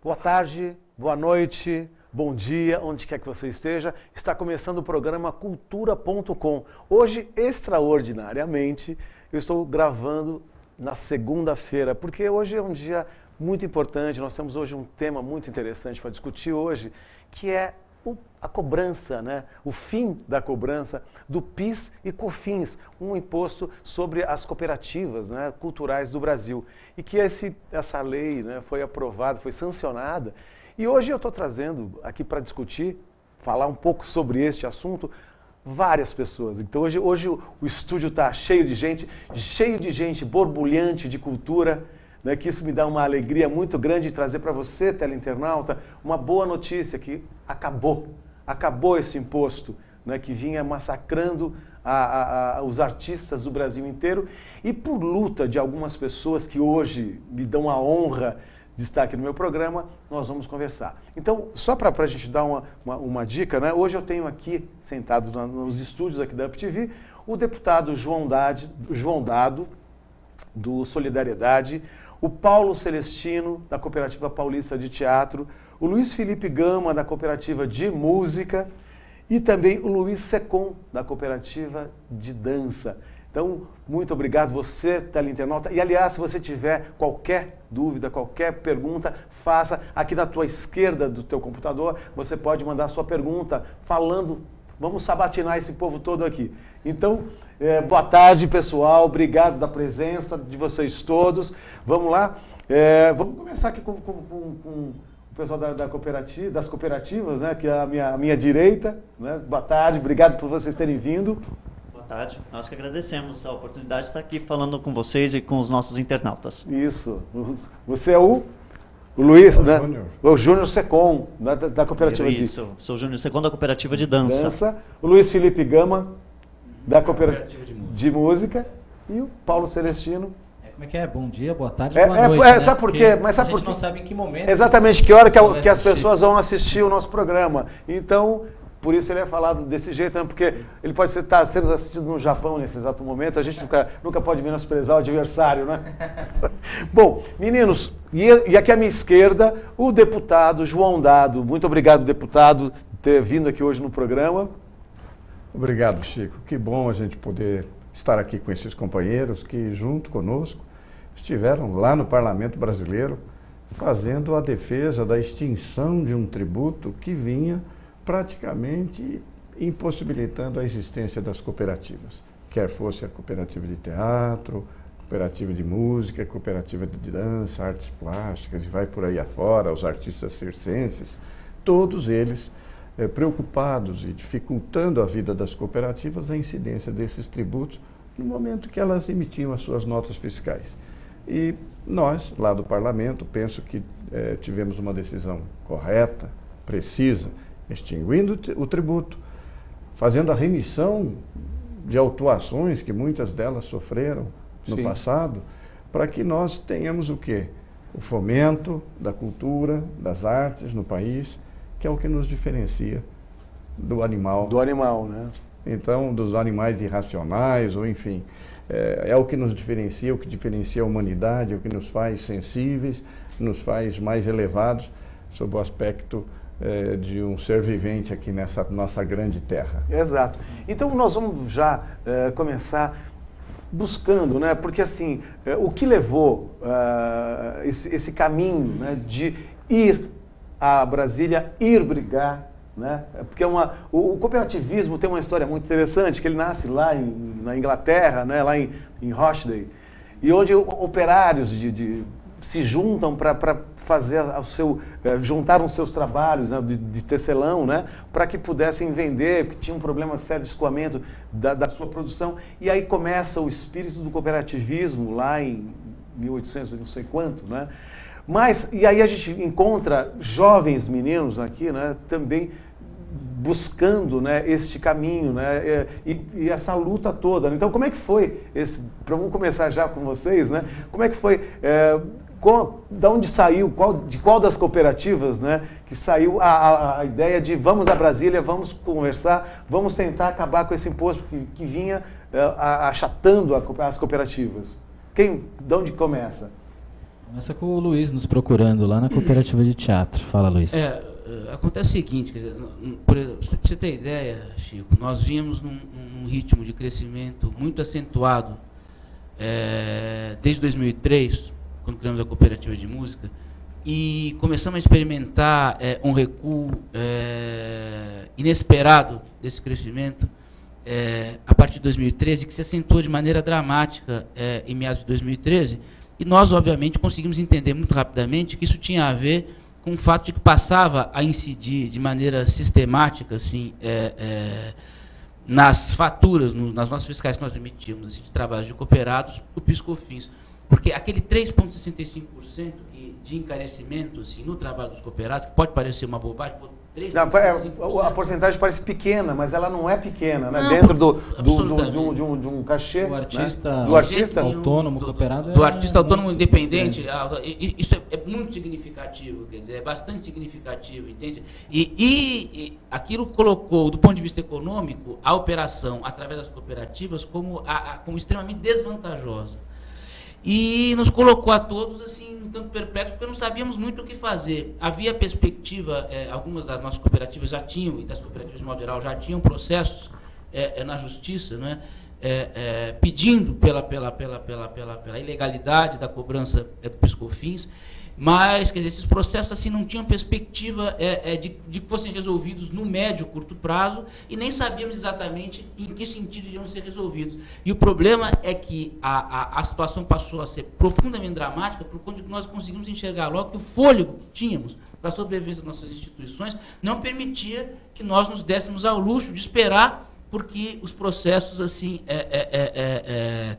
Boa tarde, boa noite, bom dia, onde quer que você esteja. Está começando o programa Cultura.com. Hoje, extraordinariamente, eu estou gravando na segunda-feira, porque hoje é um dia muito importante. Nós temos hoje um tema muito interessante para discutir hoje, que é a cobrança, né? O fim da cobrança do PIS e COFINS, um imposto sobre as cooperativas, né, culturais do Brasil. E que essa lei, né, foi aprovada, foi sancionada. E hoje eu estou trazendo aqui para discutir, falar um pouco sobre este assunto, várias pessoas. Então hoje o estúdio está cheio de gente borbulhante de cultura, né, que isso me dá uma alegria muito grande de trazer para você, teleinternauta, uma boa notícia, que acabou esse imposto, né, que vinha massacrando os artistas do Brasil inteiro, e por luta de algumas pessoas que hoje me dão a honra de estar aqui no meu programa, nós vamos conversar. Então, só para a gente dar uma dica, né, hoje eu tenho aqui, sentado nos estúdios aqui da UpTV, o deputado João Dado, do Solidariedade, o Paulo Celestino, da Cooperativa Paulista de Teatro, o Luiz Felipe Gama, da Cooperativa de Música, e também o Luiz Secom, da Cooperativa de Dança. Então, muito obrigado, você, teleinternauta. E, aliás, se você tiver qualquer dúvida, qualquer pergunta, faça aqui na tua esquerda do teu computador. Você pode mandar a sua pergunta falando, vamos sabatinar esse povo todo aqui. Então, boa tarde, pessoal. Obrigado da presença de vocês todos. Vamos lá. Vamos começar aqui com o pessoal das cooperativas, né, que é a minha direita. Né? Boa tarde, obrigado por vocês terem vindo. Boa tarde. Nós que agradecemos a oportunidade de estar aqui falando com vocês e com os nossos internautas. Isso. Você é o Luiz, né? O Júnior Secom, da Cooperativa de... Isso, sou o Júnior Secom, da Cooperativa de Dança. O Luiz Felipe Gama, da Cooperativa de Música. E o Paulo Celestino. Como é que é? Bom dia, boa tarde, boa noite. Né? Sabe por quê? Mas sabe a gente não sabe em que momento. Exatamente, que hora que as pessoas vão assistir o nosso programa. Então, por isso ele é falado desse jeito, né? Porque ele pode estar sendo assistido no Japão nesse exato momento. A gente nunca pode menosprezar o adversário, né? Bom, meninos, e aqui à minha esquerda, o deputado João Dado. Muito obrigado, deputado, por ter vindo aqui hoje no programa. Obrigado, Chico. Que bom a gente poder estar aqui com esses companheiros que, junto conosco, estiveram lá no Parlamento Brasileiro fazendo a defesa da extinção de um tributo que vinha praticamente impossibilitando a existência das cooperativas, quer fosse a cooperativa de teatro, cooperativa de música, cooperativa de dança, artes plásticas e vai por aí afora, os artistas circenses, todos eles preocupados e dificultando a vida das cooperativas a incidência desses tributos no momento que elas emitiam as suas notas fiscais. E nós, lá do Parlamento, penso que tivemos uma decisão correta, precisa, extinguindo o tributo, fazendo a remissão de autuações que muitas delas sofreram no passado, para que nós tenhamos o quê? O fomento da cultura, das artes no país, que é o que nos diferencia do animal. Do animal, né? Então, dos animais irracionais, ou enfim, é o que nos diferencia, o que diferencia a humanidade, o que nos faz sensíveis, nos faz mais elevados sob o aspecto de um ser vivente aqui nessa nossa grande terra. Exato. Então, nós vamos já começar buscando, né? Porque assim, o que levou esse caminho, né, de ir a Brasília, ir brigar, né? Porque o cooperativismo tem uma história muito interessante, que ele nasce lá na Inglaterra, né? Lá em Rochdale, e onde operários se juntam para fazer juntaram seus trabalhos, né, de tecelão, né, para que pudessem vender, porque tinha um problema sério de escoamento da sua produção. E aí começa o espírito do cooperativismo lá em 1800 não sei quanto, né? E aí a gente encontra jovens meninos aqui, né, também buscando, né, este caminho, né, e essa luta toda. Então, como é que foi vamos começar já com vocês, né? Como é que foi, da onde saiu, de qual das cooperativas, né, que saiu a ideia de vamos a Brasília, vamos conversar, vamos tentar acabar com esse imposto que vinha achatando as cooperativas? De onde começa? Começa com o Luiz nos procurando lá na cooperativa de teatro. Fala, Luiz. Acontece o seguinte, quer dizer, pra você ter ideia, Chico, nós vínhamos num ritmo de crescimento muito acentuado desde 2003, quando criamos a cooperativa de música, e começamos a experimentar um recuo inesperado desse crescimento a partir de 2013, que se acentuou de maneira dramática em meados de 2013, e nós, obviamente, conseguimos entender muito rapidamente que isso tinha a ver com o fato de que passava a incidir de maneira sistemática, assim, nas faturas, nas notas fiscais que nós emitíamos, assim, de trabalhos de cooperados, o PIS/COFINS. Porque aquele 3,65% de encarecimento assim, no trabalho dos cooperados, que pode parecer uma bobagem, 3,65%. A porcentagem parece pequena, mas ela não é pequena, né? Não, dentro de um cachê. O artista, né? Do artista autônomo, cooperado. Do artista autônomo independente, isso é muito significativo, quer dizer, é bastante significativo, entende? E aquilo colocou, do ponto de vista econômico, a operação através das cooperativas como extremamente desvantajosa. E nos colocou a todos assim um tanto perplexos, porque não sabíamos muito o que fazer. Havia perspectiva, algumas das nossas cooperativas já tinham, e das cooperativas de modo geral, já tinham processos na justiça, né, pedindo pela ilegalidade da cobrança do PIS/COFINS, mas, quer dizer, esses processos assim não tinham perspectiva de que fossem resolvidos no médio, curto prazo, e nem sabíamos exatamente em que sentido iriam ser resolvidos. E o problema é que a situação passou a ser profundamente dramática, por conta de que nós conseguimos enxergar logo que o fôlego que tínhamos para a sobrevivência das nossas instituições não permitia que nós nos dessemos ao luxo de esperar porque os processos assim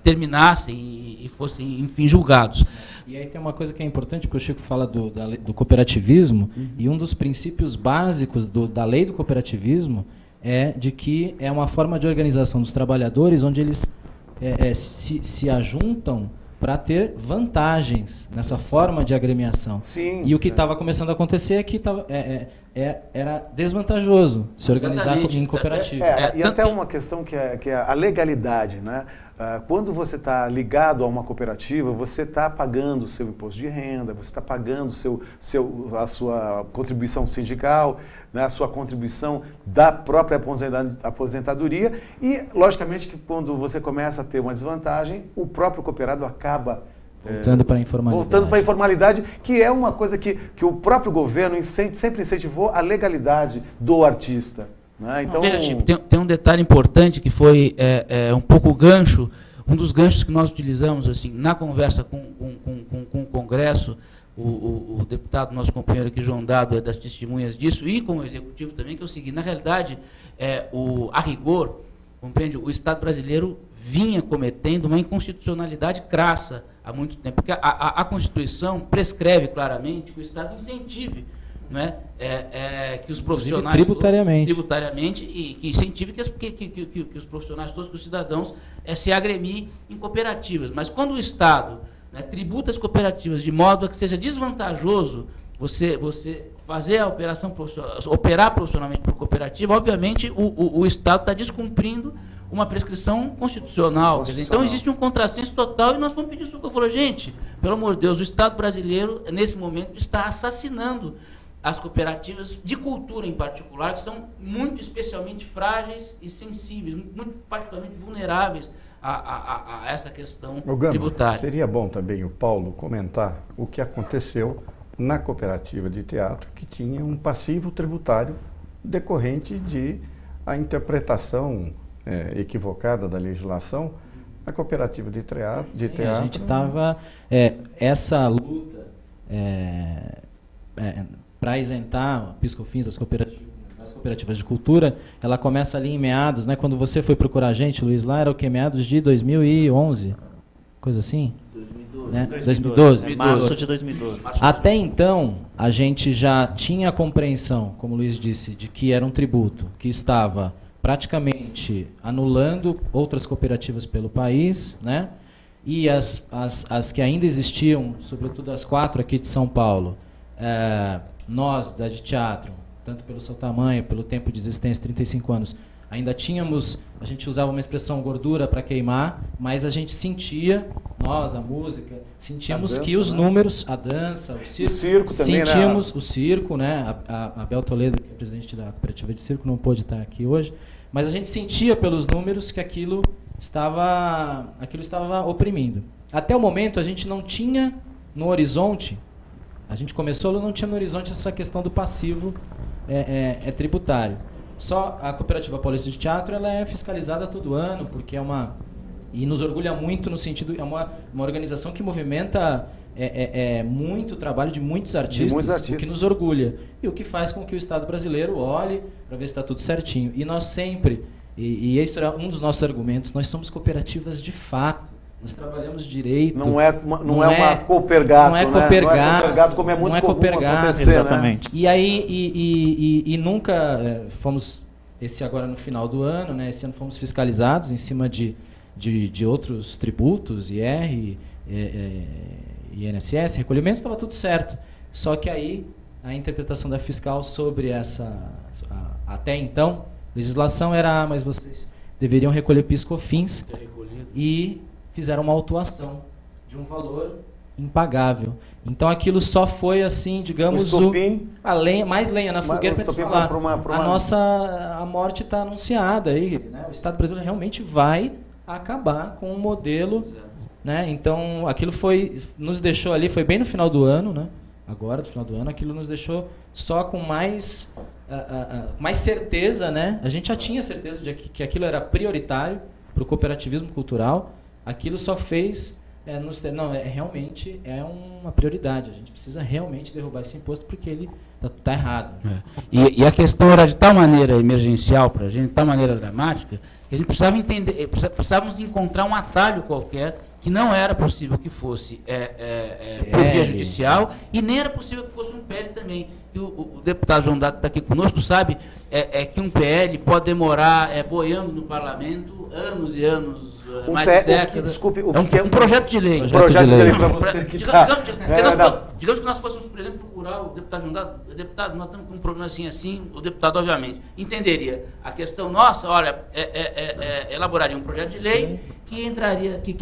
terminassem e fossem, enfim, julgados. E aí tem uma coisa que é importante, porque o Chico fala do cooperativismo, e um dos princípios básicos da lei do cooperativismo é de que é uma forma de organização dos trabalhadores onde eles se ajuntam para ter vantagens nessa forma de agremiação. Sim, e o que estava começando a acontecer é que era desvantajoso se organizar em cooperativa. E até uma questão que é a legalidade, né? Quando você está ligado a uma cooperativa, você está pagando o seu imposto de renda, você está pagando a sua contribuição sindical, né, a sua contribuição da própria aposentadoria e, logicamente, que quando você começa a ter uma desvantagem, o próprio cooperado acaba voltando para a informalidade. Voltando para a informalidade, que é uma coisa que o próprio governo sempre incentivou a legalidade do artista. Né? Então, tem um detalhe importante que foi um pouco o gancho, um dos ganchos que nós utilizamos assim, na conversa com o Congresso, o deputado, nosso companheiro aqui, João Dado, é das testemunhas disso, e com o Executivo também, que é o seguinte, na realidade, a rigor, compreende, o Estado brasileiro vinha cometendo uma inconstitucionalidade crassa há muito tempo, porque a Constituição prescreve claramente que o Estado incentive, não é? Que os profissionais tributariamente e que incentive que os profissionais todos, que os cidadãos se agremiem em cooperativas. Mas quando o Estado, né, tributa as cooperativas de modo a que seja desvantajoso você fazer a operação operar profissionalmente por cooperativa, obviamente o Estado está descumprindo uma prescrição constitucional. Quer dizer, então existe um contrassenso total e nós vamos pedir isso. Eu falo, gente, pelo amor de Deus, o Estado brasileiro, nesse momento, está assassinando as cooperativas de cultura em particular, que são muito especialmente frágeis e sensíveis, muito particularmente vulneráveis a essa questão tributária. Seria bom também o Paulo comentar o que aconteceu na cooperativa de teatro, que tinha um passivo tributário decorrente de a interpretação equivocada da legislação. A cooperativa de teatro... A gente estava... essa luta para isentar o PIS/COFINS das cooperativas de cultura, ela começa ali em meados, né? Quando você foi procurar a gente, Luiz, lá era o que? Meados de 2011? Coisa assim? 2012. Né? 2012. Março de 2012. Até então, a gente já tinha a compreensão, como o Luiz disse, de que era um tributo que estava praticamente anulando outras cooperativas pelo país, né? E as que ainda existiam, sobretudo as 4 aqui de São Paulo, nós, da de teatro, tanto pelo seu tamanho, pelo tempo de existência, 35 anos, Ainda tínhamos, a gente usava uma expressão gordura para queimar, mas a gente sentia, nós, a música, sentíamos dança, que os né? números, a dança, o circo também, sentíamos o circo, né? A Bel Toledo, que é presidente da cooperativa de circo, não pôde estar aqui hoje, mas a gente sentia pelos números que aquilo estava oprimindo. Até o momento a gente não tinha no horizonte, a gente começou, não tinha no horizonte essa questão do passivo tributário. Só a Cooperativa Paulista de Teatro ela é fiscalizada todo ano, porque é uma... E nos orgulha muito no sentido... É uma organização que movimenta muito trabalho de muitos artistas, o que nos orgulha. E o que faz com que o Estado brasileiro olhe para ver se está tudo certinho. E nós sempre... E esse era um dos nossos argumentos. Nós somos cooperativas de fato. Nós trabalhamos direito. Não é uma Coopergato, não é né? Coopergato, não é Coopergato, como é muito comum acontecer, exatamente. Né? E aí, e nunca fomos, esse agora no final do ano, né? Esse ano fomos fiscalizados em cima de outros tributos, IR, INSS, recolhimento, estava tudo certo. Só que aí a interpretação da fiscal sobre até então, legislação era, mas vocês deveriam recolher PIS/COFINS e fizeram uma autuação de um valor impagável. Então aquilo só foi assim, digamos, mais lenha na fogueira para falar. A morte está anunciada aí, né? O Estado brasileiro realmente vai acabar com o modelo, né? Então aquilo nos deixou ali, foi bem no final do ano, né? Agora, no final do ano, aquilo nos deixou só com mais certeza, né? A gente já tinha certeza de que aquilo era prioritário para o cooperativismo cultural. Aquilo só fez realmente é uma prioridade. A gente precisa realmente derrubar esse imposto porque ele está errado. E a questão era de tal maneira emergencial para a gente, de tal maneira dramática, que a gente precisava entender, precisávamos encontrar um atalho qualquer que não era possível que fosse por via judicial e nem era possível que fosse um PL também. E o deputado João Dato está aqui conosco, sabe que um PL pode demorar boiando no parlamento anos e anos, mais de décadas. Desculpe, um projeto de lei. Projeto de lei para você que digamos que nós fôssemos, por exemplo, procurar o deputado João Dato, deputado, nós estamos com um problema assim, o deputado, obviamente, entenderia a questão nossa, olha, elaboraria um projeto de lei que entraria, que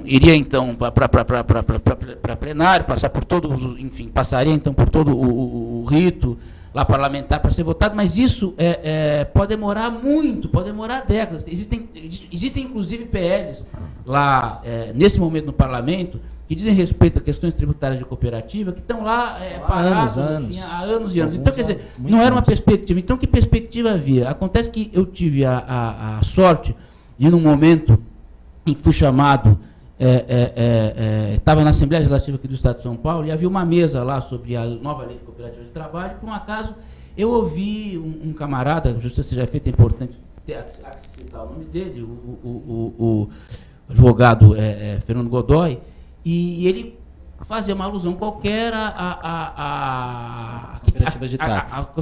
iria então para plenário, passar por todo, enfim, passaria então por todo o rito lá parlamentar para ser votado, mas isso pode demorar muito, pode demorar décadas. Existem inclusive PLs lá, nesse momento no parlamento, que dizem respeito a questões tributárias de cooperativa, que estão lá parados assim, há anos e anos. Então, quer dizer, não era uma perspectiva. Então, que perspectiva havia? Acontece que eu tive a sorte de, num momento em que fui chamado, estava na Assembleia Legislativa aqui do Estado de São Paulo, e havia uma mesa lá sobre a nova lei de cooperativa de trabalho, e por um acaso eu ouvi um camarada, a justiça seja feita, é importante citar o nome dele, o advogado Fernando Godoy, e ele fazia uma alusão qualquer às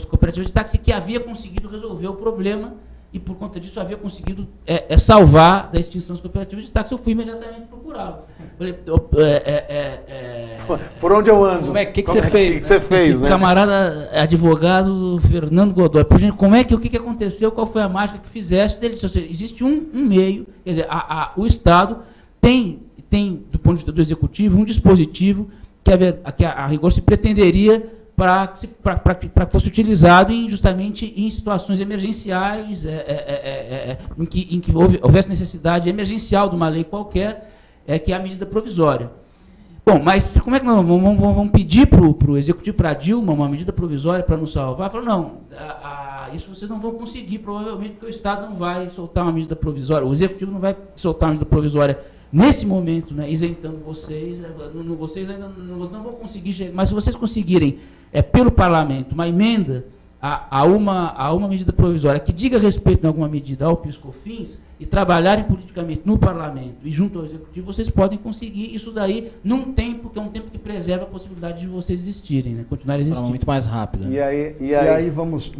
cooperativas de táxi, que havia conseguido resolver o problema e, por conta disso, havia conseguido salvar da extinção das cooperativas de táxi. Eu fui imediatamente procurá-lo. Falei, por onde eu ando? O que você fez? O que você fez, né? Camarada advogado Fernando Godoy. O que aconteceu? Qual foi a mágica que fizeste? Ele disse assim, existe um meio, quer dizer, o Estado tem, do ponto de vista do Executivo, um dispositivo que a rigor se pretenderia para que fosse utilizado justamente em situações emergenciais, em que houvesse necessidade emergencial de uma lei qualquer, que é a medida provisória. Bom, mas como é que nós vamos pedir para o Executivo, para a Dilma, uma medida provisória para nos salvar? Falou, não, isso vocês não vão conseguir, provavelmente, porque o Estado não vai soltar uma medida provisória, o Executivo não vai soltar uma medida provisória nesse momento, né, isentando vocês, vocês ainda não vão conseguir chegar, mas se vocês conseguirem, pelo Parlamento, uma emenda a uma medida provisória que diga respeito, em alguma medida, ao PIS/COFINS, e trabalharem politicamente no Parlamento e junto ao Executivo, vocês podem conseguir isso daí num tempo que é um tempo que preserva a possibilidade de vocês existirem, né, continuarem existindo. Muito mais rápido. E aí vamos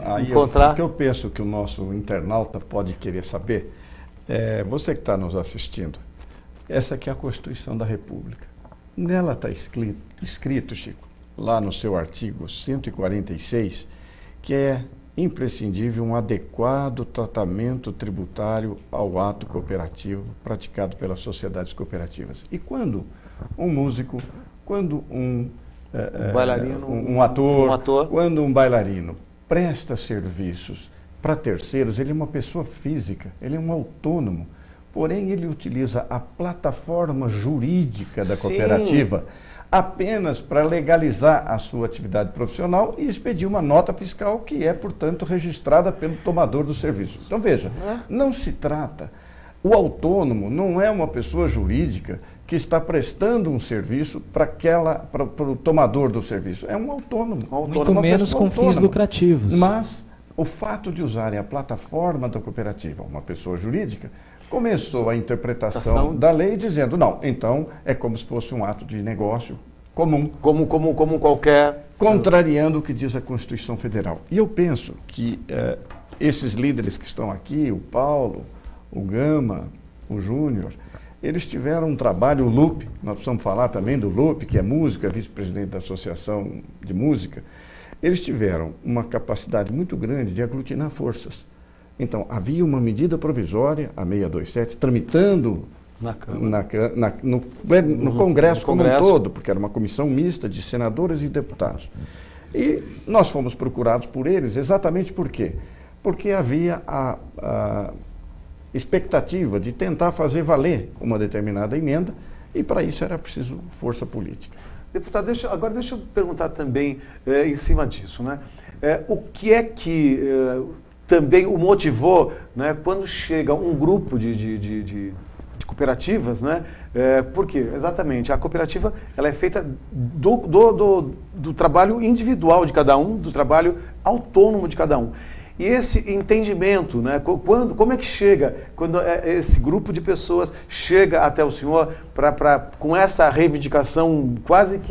aí encontrar. O que eu penso que o nosso internauta pode querer saber, você que está nos assistindo, essa aqui é a Constituição da República. Nela está escrito, Chico, lá no seu artigo 146, que é imprescindível um adequado tratamento tributário ao ato cooperativo praticado pelas sociedades cooperativas. E quando um músico, quando bailarino, um ator, quando um bailarino presta serviços para terceiros, ele é uma pessoa física, ele é um autônomo, porém ele utiliza a plataforma jurídica da cooperativa apenas para legalizar a sua atividade profissional e expedir uma nota fiscal que é, portanto, registrada pelo tomador do serviço. Então, veja, não se trata, o autônomo não é uma pessoa jurídica que está prestando um serviço para o tomador do serviço. É um autônomo. Muito menos com fins lucrativos. Mas o fato de usarem a plataforma da cooperativa, uma pessoa jurídica, começou a interpretação da lei dizendo, não, então é como se fosse um ato de negócio comum. Como qualquer... Contrariando o que diz a Constituição Federal. E eu penso que esses líderes que estão aqui, o Paulo, o Gama, o Júnior, eles tiveram um trabalho, o Lupe, nós precisamos falar também do Lupe, que é músico, é vice-presidente da Associação de Música, eles tiveram uma capacidade muito grande de aglutinar forças. Então, havia uma medida provisória, a 627, tramitando no Congresso como um todo, porque era uma comissão mista de senadores e deputados. E nós fomos procurados por eles exatamente por quê? Porque havia a expectativa de tentar fazer valer uma determinada emenda e para isso era preciso força política. Deputado, agora deixa eu perguntar também em cima disso, né? O que é que também o motivou, né, quando chega um grupo de cooperativas, né? Por quê? Exatamente, a cooperativa ela é feita do trabalho individual de cada um, do trabalho autônomo de cada um. E esse entendimento, né, como é que chega, quando esse grupo de pessoas chega até o senhor com essa reivindicação quase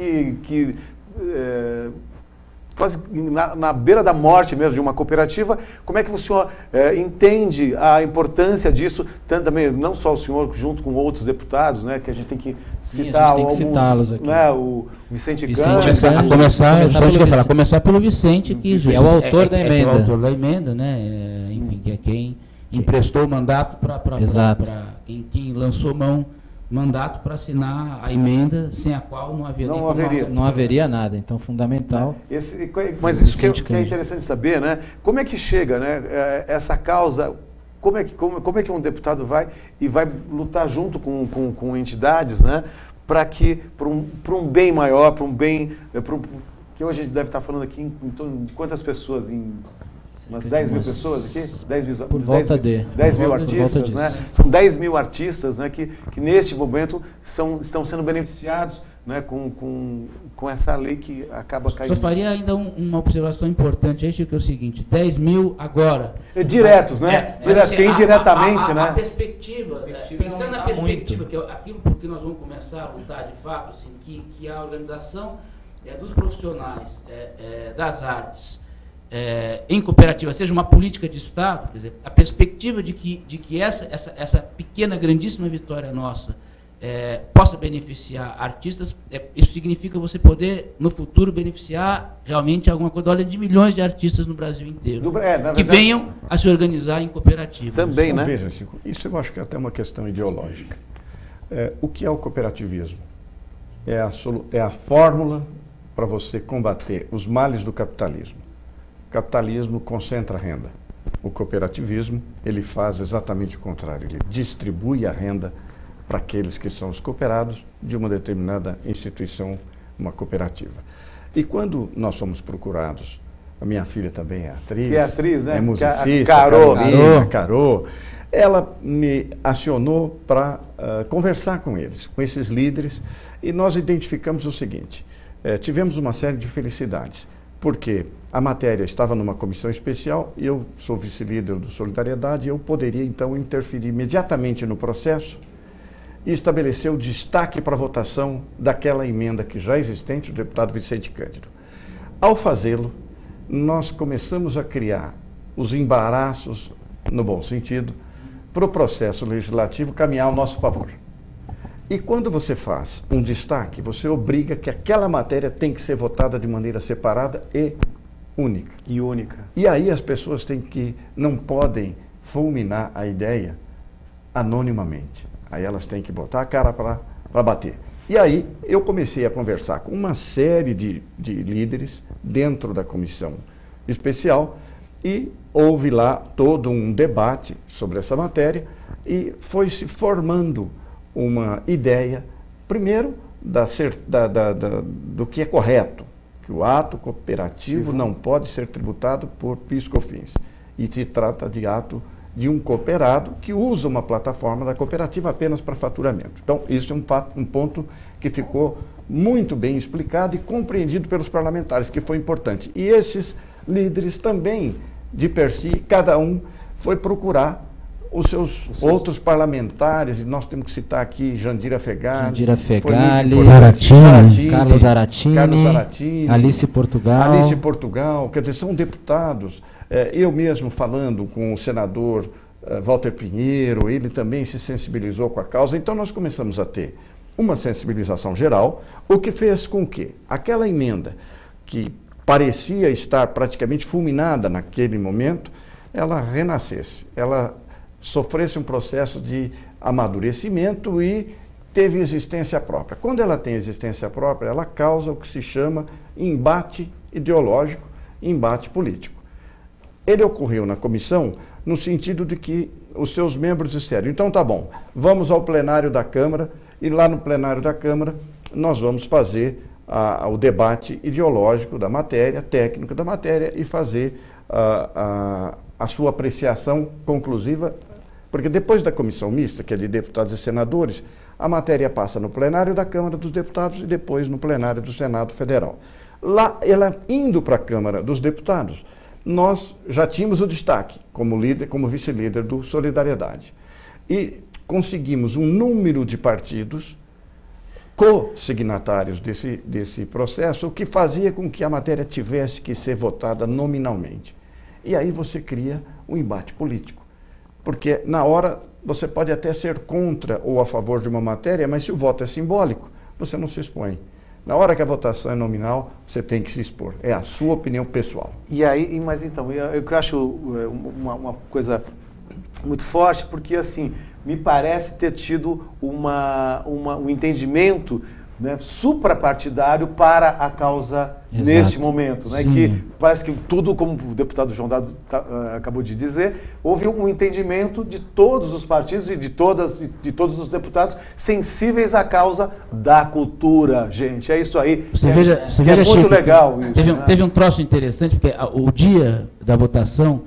quase na beira da morte mesmo de uma cooperativa, como é que o senhor entende a importância disso, tanto também, não só o senhor, junto com outros deputados, né, que a gente tem que citar, tem que citá-los aqui. Né, o Vicente Gans. Começar pelo Vicente, que é o autor da emenda. É o autor da emenda, né, enfim, que é quem emprestou o mandato para quem lançou mão mandato para assinar a emenda, sem a qual não haveria nada. Então, fundamental. Mas isso que é interessante saber, né? Como é que chega, né, essa causa? Como é que um deputado vai lutar junto com entidades, né, para um bem maior, para um bem que hoje a gente deve estar falando aqui em torno de quantas pessoas? Umas 10 mil pessoas aqui? 10 mil, por volta 10 mil artistas, né? São 10 mil artistas, né, que neste momento estão sendo beneficiados, né, com essa lei que acaba caindo. Só faria ainda uma observação importante, aí, que é o seguinte, 10 mil agora. Diretos, né? Porque indiretamente, né? A perspectiva, pensando na perspectiva, que é aquilo porque nós vamos começar a lutar de fato, assim, que a organização dos profissionais das artes em cooperativa seja uma política de Estado, quer dizer, a perspectiva de que essa pequena, grandíssima vitória nossa possa beneficiar artistas, isso significa você poder, no futuro, beneficiar realmente alguma coisa, olha, de milhões de artistas no Brasil inteiro, que venham a se organizar em cooperativas. Também, né? Veja, Chico, isso eu acho que é até uma questão ideológica. O que é o cooperativismo? É a fórmula para você combater os males do capitalismo. O capitalismo concentra a renda. O cooperativismo, ele faz exatamente o contrário. Ele distribui a renda para aqueles que são os cooperados de uma determinada instituição, uma cooperativa. E quando nós somos procurados, a minha filha também é atriz. Que é atriz, né? É musicista, Carô. Ela me acionou para conversar com eles, com esses líderes, e nós identificamos o seguinte, tivemos uma série de felicidades. Porque a matéria estava numa comissão especial, eu sou vice-líder do Solidariedade, eu poderia então interferir imediatamente no processo e estabelecer o destaque para a votação daquela emenda que já existente, do deputado Vicente Cândido. Ao fazê-lo, nós começamos a criar os embaraços, no bom sentido, para o processo legislativo caminhar ao nosso favor. E quando você faz um destaque, você obriga que aquela matéria tem que ser votada de maneira separada e única. E única. E aí as pessoas não podem fulminar a ideia anonimamente. Aí elas têm que botar a cara para bater. E aí eu comecei a conversar com uma série de líderes dentro da comissão especial e houve lá todo um debate sobre essa matéria e foi se formando uma ideia, primeiro, do que é correto, que o ato cooperativo não pode ser tributado por PIS/COFINS. E se trata de ato de um cooperado que usa uma plataforma da cooperativa apenas para faturamento. Então, isso é um ponto que ficou muito bem explicado e compreendido pelos parlamentares, que foi importante. E esses líderes também, de per si, cada um foi procurar os seus outros parlamentares, e nós temos que citar aqui Jandira Fegali, Carlos Zaratini, Alice Portugal, quer dizer, são deputados. Eu mesmo falando com o senador Walter Pinheiro, ele também se sensibilizou com a causa, então nós começamos a ter uma sensibilização geral, o que fez com que aquela emenda que parecia estar praticamente fulminada naquele momento, ela renascesse, ela sofresse um processo de amadurecimento e teve existência própria. Quando ela tem existência própria, ela causa o que se chama embate ideológico, embate político. Ele ocorreu na comissão no sentido de que os seus membros disseram, então tá bom, vamos ao plenário da Câmara e lá no plenário da Câmara nós vamos fazer o debate ideológico da matéria, técnico da matéria e fazer a sua apreciação conclusiva, porque depois da comissão mista, que é de deputados e senadores, a matéria passa no plenário da Câmara dos Deputados e depois no plenário do Senado Federal. Lá, ela indo para a Câmara dos Deputados, nós já tínhamos o destaque como líder, como vice-líder do Solidariedade. E conseguimos um número de partidos co-signatários desse processo, o que fazia com que a matéria tivesse que ser votada nominalmente. E aí você cria um embate político. Porque na hora você pode até ser contra ou a favor de uma matéria, mas se o voto é simbólico, você não se expõe. Na hora que a votação é nominal, você tem que se expor. É a sua opinião pessoal. E aí, mas então, eu acho uma coisa muito forte, porque assim, me parece ter tido um entendimento, né, suprapartidário para a causa. Exato. Neste momento, né, que parece que tudo, como o deputado João Dado acabou de dizer, houve um entendimento de todos os partidos e de todos os deputados sensíveis à causa da cultura, gente. É isso aí. Você veja, muito Chico, legal isso. Teve um troço interessante, porque o dia da votação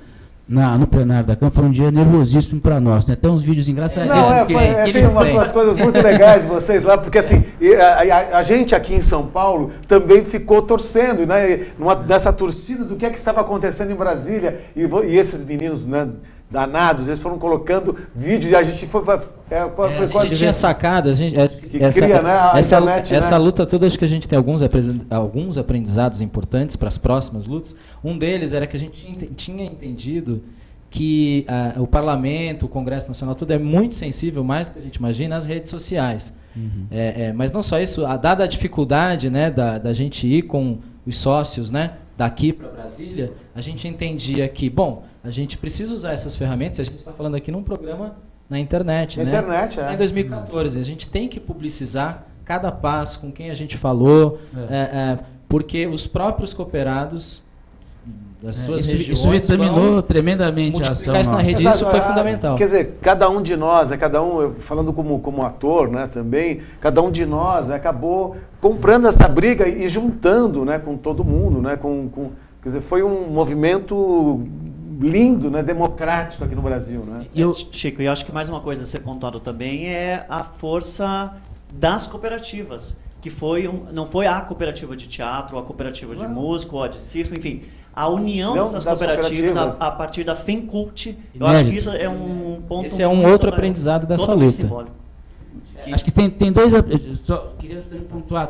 no plenário da Câmara foi um dia nervosíssimo para nós, né? Tem uns vídeos engraçadíssimos. Tem umas coisas muito legais vocês lá, porque assim, a gente aqui em São Paulo também ficou torcendo, né? Nessa torcida do que é que estava acontecendo em Brasília, e esses meninos, né, danados, eles foram colocando vídeo e a gente foi a gente tinha sacado, essa luta toda, acho que a gente tem alguns aprendizados importantes para as próximas lutas. Um deles era que a gente tinha entendido que o Parlamento, o Congresso Nacional, tudo é muito sensível, mais do que a gente imagina, às redes sociais. Mas não só isso, dada a dificuldade, né, da gente ir com os sócios, né, daqui para Brasília, a gente entendia que, bom, a gente precisa usar essas ferramentas, a gente está falando aqui num programa na internet, né? Em 2014, a gente tem que publicizar cada passo, com quem a gente falou, porque os próprios cooperados das suas regiões isso determinou tremendamente a ação. Isso na rede, isso foi fundamental. Quer dizer, cada um de nós, falando como ator, né, também, cada um de nós acabou comprando essa briga e juntando, né, com todo mundo, né, quer dizer, foi um movimento lindo, né, democrático aqui no Brasil, né? Chico, e acho que mais uma coisa a ser pontuado também é a força das cooperativas, que não foi a cooperativa de teatro, ou a cooperativa de música, ou a de circo, enfim, a união dessas cooperativas a partir da FENCULT. Eu acho que isso é um ponto. Esse é um outro aprendizado dessa luta. Simbólico. Acho que tem dois. Só queria pontuar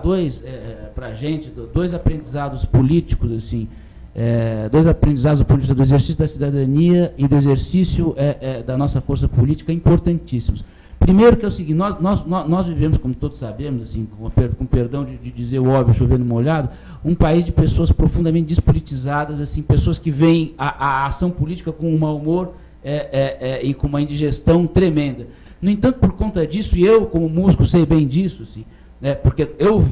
para a gente, dois aprendizados políticos, assim. Dois aprendizados políticos do exercício da cidadania e do exercício da nossa força política importantíssimos. Primeiro que é o seguinte, nós vivemos, como todos sabemos, assim, com perdão de dizer o óbvio, chovendo molhado, um país de pessoas profundamente despolitizadas, assim, pessoas que veem a ação política com um mau humor e com uma indigestão tremenda. No entanto, por conta disso, e eu, como músico, sei bem disso, assim, porque eu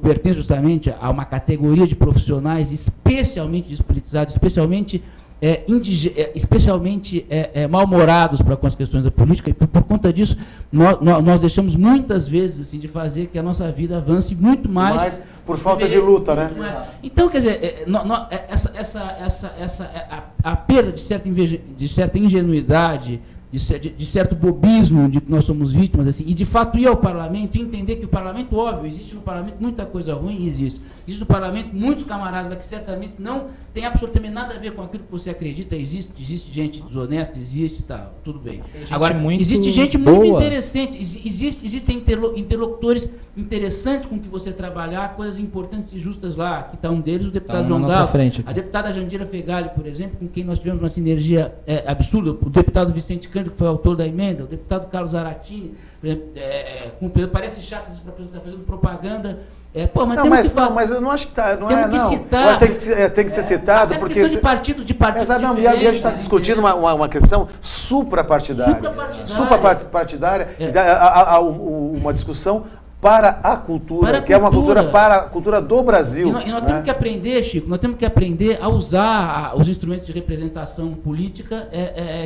pertenço justamente a uma categoria de profissionais especialmente despolitizados, especialmente mal-humorados para com as questões da política, e por conta disso nós deixamos muitas vezes assim, de fazer que a nossa vida avance muito mais. Mas por falta de luta, né? Então, quer dizer, a perda de certa ingenuidade, de certo bobismo de que nós somos vítimas, assim, e de fato ir ao parlamento e entender que o parlamento, óbvio, existe no parlamento muita coisa ruim, existe no parlamento muitos camaradas lá que certamente não tem absolutamente nada a ver com aquilo que você acredita, existe gente desonesta, existe, tá, tudo bem. Agora, existe gente muito interessante, existem interlocutores interessantes com que você trabalhar, coisas importantes e justas lá, que está um deles, o deputado João Dalo, a deputada Jandira Fegali, por exemplo, com quem nós tivemos uma sinergia absurda, o deputado Vicente Cândido, que foi autor da emenda, o deputado Carlos Zaratini, parece chato para estar fazendo propaganda. Mas eu não acho que está. Citar. Tem que ser citado. Até porque de partidos diferentes. E a gente está discutindo uma questão suprapartidária. Suprapartidária. Uma discussão para a cultura, que é uma cultura para a cultura do Brasil. E nós temos que aprender, Chico, nós temos que aprender a usar os instrumentos de representação política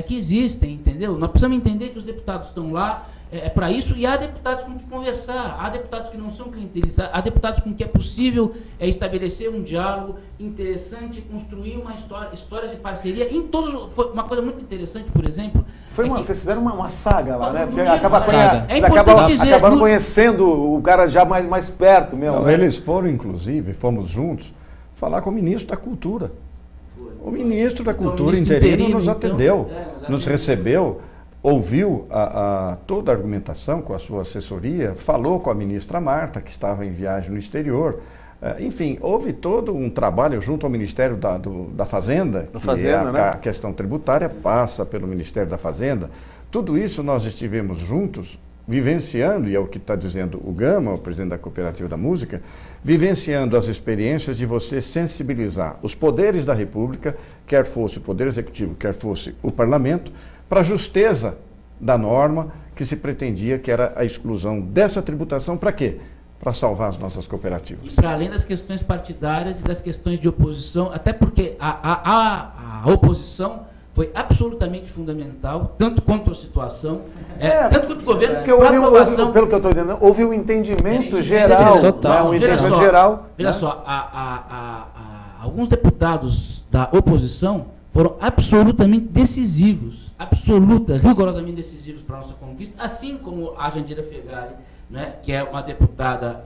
que existem, entendeu? Nós precisamos entender que os deputados estão lá para isso, e há deputados com que conversar, há deputados que não são clientelistas, há deputados com que é possível estabelecer um diálogo interessante, construir uma histórias de parceria. Em todos, foi uma coisa muito interessante, por exemplo. Vocês fizeram uma saga lá, né? Porque acabaram conhecendo o cara já mais perto mesmo. Não, eles foram, inclusive, fomos juntos, falar com o ministro da Cultura. O ministro da Cultura interino nos atendeu, nos recebeu, ouviu toda a argumentação com a sua assessoria, falou com a ministra Marta, que estava em viagem no exterior. Enfim, houve todo um trabalho junto ao Ministério da Fazenda, a questão tributária passa pelo Ministério da Fazenda. Tudo isso nós estivemos juntos, vivenciando, e é o que está dizendo o Gama, o presidente da Cooperativa da Música, vivenciando as experiências de você sensibilizar os poderes da República, quer fosse o Poder Executivo, quer fosse o Parlamento, para a justeza da norma que se pretendia, que era a exclusão dessa tributação, para quê? Para salvar as nossas cooperativas. E para além das questões partidárias e das questões de oposição, até porque a oposição foi absolutamente fundamental, tanto quanto a situação, tanto quanto o governo, porque pelo que eu estou entendendo, houve um entendimento geral. Total. Veja só, alguns deputados da oposição foram absolutamente decisivos, rigorosamente decisivos para a nossa conquista, assim como a Jandira Fegali, né, que é uma deputada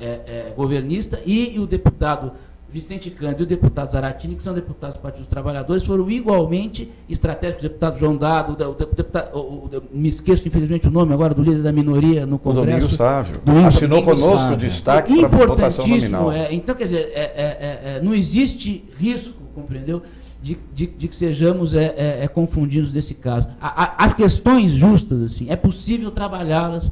governista, e o deputado Vicente Cândido e o deputado Zaratini, que são deputados do Partido dos Trabalhadores, foram igualmente estratégicos. O deputado João Dado, me esqueço infelizmente o nome agora do líder da minoria no Congresso. O Domingos Sávio, assinou conosco o destaque para a votação nominal. Então, quer dizer, não existe risco, compreendeu, de que sejamos confundidos nesse caso. As questões justas, assim, é possível trabalhá-las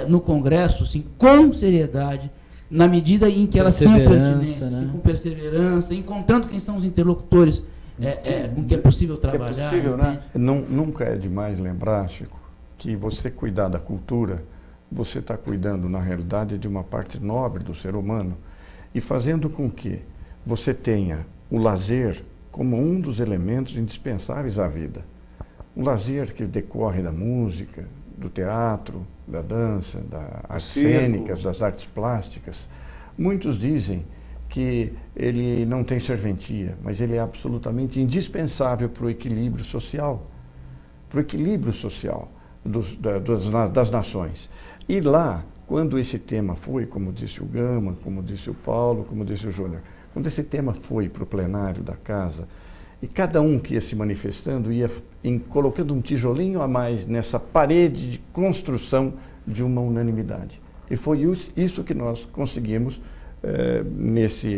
no Congresso, assim, com seriedade, na medida em que elas tenham pertinência, né? Com perseverança, encontrando quem são os interlocutores com que é possível trabalhar. É possível, né? Nunca é demais lembrar, Chico, que você cuidar da cultura, você está cuidando, na realidade, de uma parte nobre do ser humano e fazendo com que você tenha o lazer como um dos elementos indispensáveis à vida. Um lazer que decorre da música, do teatro, da dança, das artes cênicas, das artes plásticas. Muitos dizem que ele não tem serventia, mas ele é absolutamente indispensável para o equilíbrio social, das nações. E lá, quando esse tema foi, como disse o Gama, como disse o Paulo, como disse o Júnior, quando esse tema foi para o plenário da casa, e cada um que ia se manifestando ia colocando um tijolinho a mais nessa parede de construção de uma unanimidade. E foi isso que nós conseguimos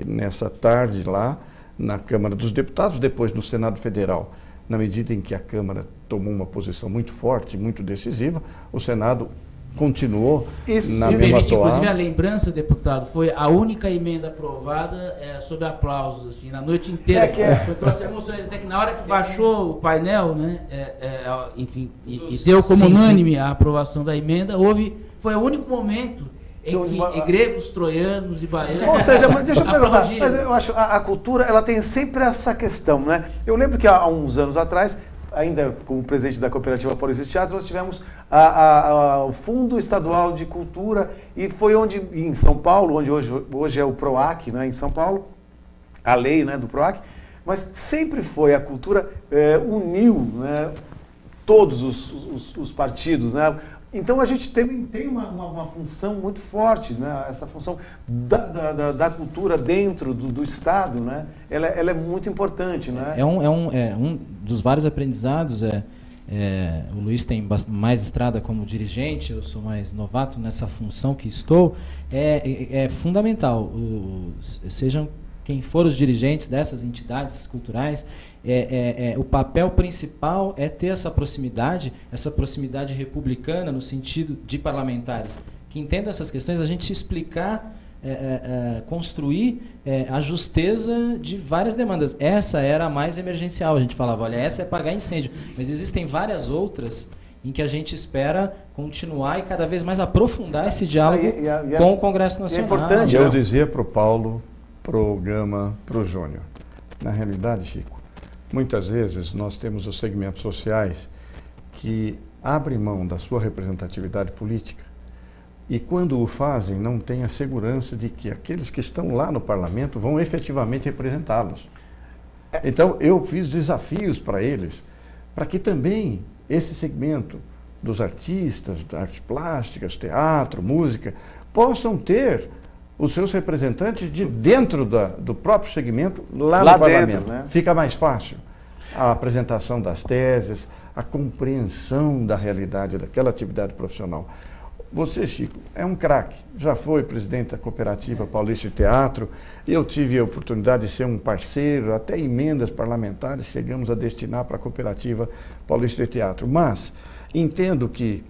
nessa tarde lá na Câmara dos Deputados, depois no Senado Federal. Na medida em que a Câmara tomou uma posição muito forte, muito decisiva, o Senado continuou Isso, na Me mesma permite, toada. inclusive, a lembrança, deputado, foi a única emenda aprovada sob aplausos, assim, na noite inteira. Foi troço emocionante, até que na hora que baixou o painel, né, enfim, e deu como unânime a aprovação da emenda, foi o único momento em que gregos, troianos e baianos... Ou seja, mas deixa eu perguntar, aplaudiram. mas eu acho a cultura, ela tem sempre essa questão, né? Eu lembro que há uns anos atrás, ainda como presidente da Cooperativa Paulista de Teatro, nós tivemos o Fundo Estadual de Cultura, e foi onde, em São Paulo, onde hoje é o PROAC, né, em São Paulo, a lei, né, do PROAC, mas sempre foi a cultura, uniu, né, todos os partidos, né? Então a gente tem uma função muito forte, né? Essa função da cultura dentro do Estado, né? Ela é muito importante, né? Um dos vários aprendizados. O Luiz tem mais estrada como dirigente, eu sou mais novato nessa função que estou. É fundamental, sejam quem for os dirigentes dessas entidades culturais, o papel principal é ter essa proximidade republicana, no sentido de parlamentares que entendam essas questões, a gente explicar, construir a justeza de várias demandas. Essa era a mais emergencial, a gente falava, olha, essa é apagar incêndio, mas existem várias outras em que a gente espera continuar e cada vez mais aprofundar esse diálogo com o Congresso Nacional. É importante, E eu dizia para o Paulo, para o Gama, para o Júnior, na realidade, Chico, muitas vezes nós temos os segmentos sociais que abrem mão da sua representatividade política e quando o fazem não têm a segurança de que aqueles que estão lá no parlamento vão efetivamente representá-los. Então eu fiz desafios para eles, para que também esse segmento dos artistas, das artes plásticas, teatro, música, possam ter os seus representantes de dentro do próprio segmento lá no parlamento. Dentro, né? Fica mais fácil a apresentação das teses, a compreensão da realidade daquela atividade profissional. Você, Chico, é um craque, já foi presidente da Cooperativa Paulista de Teatro, eu tive a oportunidade de ser um parceiro, até emendas parlamentares chegamos a destinar para a Cooperativa Paulista de Teatro, mas entendo que